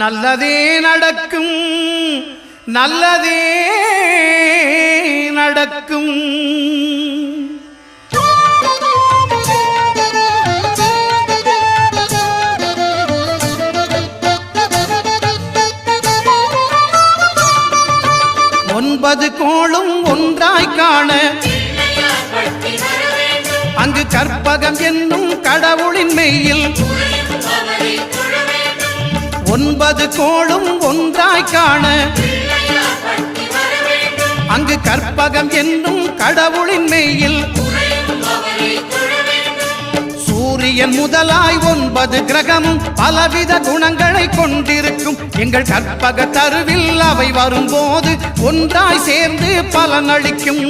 நல்லதே நடக்கும், நல்லதே நடக்கும். ஒன்பது கோளும் ஒன்றாய் காண அங்கு கற்பகம் என்னும் கடவுளின் மெய்யில் ஒன்பது கோளும் ஒன்றாய் காண அங்கு கற்பகம் என்னும் கடவுளின் மெய்யில் சூரியன் முதலாய் 9 கிரகமும் பலவித குணங்களை கொண்டிருக்கும். எங்கள் கற்பக தருவில் அவை வரும்போது ஒன்றாய் சேர்ந்து பலனளிக்கும்.